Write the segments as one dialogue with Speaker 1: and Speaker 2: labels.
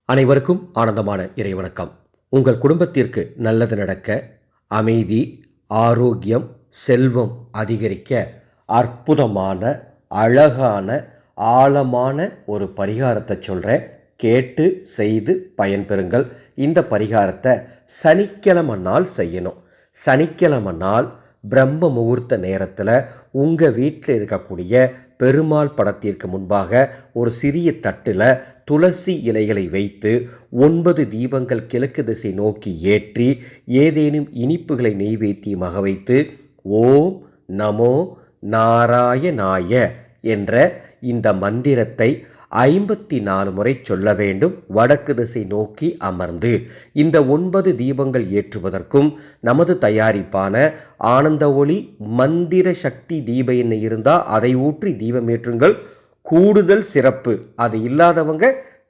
Speaker 1: அனைவருக்கும் ஆனந்தமான இறைவணக்கம். உங்கள் குடும்பத்திற்கு நல்லது நடக்க, அமைதி, ஆரோக்கியம், செல்வம் அதிகரிக்க அற்புதமான, அழகான, ஆழமான ஒரு பரிகாரத்தை சொல்கிறேன். கேட்டு செய்து பயன்பெறுங்கள். இந்த பரிகாரத்தை சனிக்கிழமை நாள் செய்யணும். சனிக்கிழமை நாள் பிரம்ம முகூர்த்த நேரத்தில் உங்கள் வீட்டில் இருக்கக்கூடிய பெருமாள் படத்திற்கு முன்பாக ஒரு சிறிய தட்டில் துளசி இலைகளை வைத்து 9 தீபங்கள் கிழக்கு திசை நோக்கி ஏற்றி ஏதேனும் இனிப்புகளை நெய்வேத்தியமாக வைத்து ஓம் நமோ நாராயணாய என்ற இந்த மந்திரத்தை 54 முறை சொல்ல வேண்டும். வடக்கு திசை நோக்கி அமர்ந்து இந்த 9 தீபங்கள் ஏற்றுவதற்கும் நமது தயாரிப்பான ஆனந்த ஒளி மந்திர சக்தி தீப எண்ணெய் இருந்தால் அதை ஊற்றி தீபம் ஏற்றுங்கள். கூடுதல் சிறப்பு, அது இல்லாதவங்க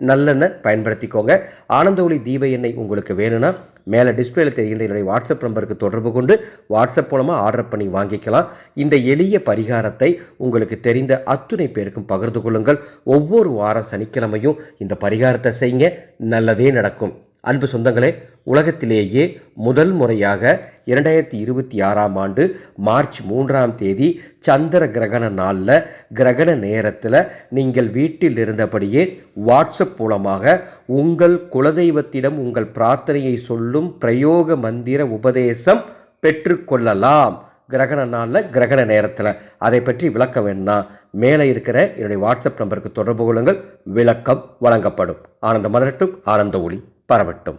Speaker 1: நல்லெண்ணெய் பயன்படுத்திக்கோங்க. ஆனந்த ஒளி தீப எண்ணெய் உங்களுக்கு வேணும்னா மேலே டிஸ்பிளேல தெரிகின்ற என்னுடைய வாட்ஸ்அப் நம்பருக்கு தொடர்பு கொண்டு வாட்ஸ்அப் மூலமாக ஆர்டர் பண்ணி வாங்கிக்கலாம். இந்த எளிய பரிகாரத்தை உங்களுக்கு தெரிந்த அத்துணை பேருக்கும் பகிர்ந்து கொள்ளுங்கள். ஒவ்வொரு வாரம் சனிக்கிழமையும் இந்த பரிகாரத்தை செய்யுங்க, நல்லதே நடக்கும். அன்பு சொந்தங்களே, உலகத்திலேயே முதல் முறையாக 2026ஆம் ஆண்டு மார்ச் 3ஆம் தேதி சந்திர கிரகண நாளில் கிரகண நேரத்தில் நீங்கள் வீட்டில் இருந்தபடியே வாட்ஸ்அப் மூலமாக உங்கள் குலதெய்வத்திடம் உங்கள் பிரார்த்தனையை சொல்லும் பிரயோக மந்திர உபதேசம் பெற்றுக்கொள்ளலாம். கிரகண நாளில் கிரகண நேரத்தில் அதை பற்றி விளக்க வேணும்னா மேலே இருக்கிற என்னுடைய வாட்ஸ்அப் நம்பருக்கு தொடர்பு கொள்ளுங்கள். விளக்கம் வழங்கப்படும். ஆனந்த மலரட்டும், ஆனந்த ஒளி பரவட்டும்.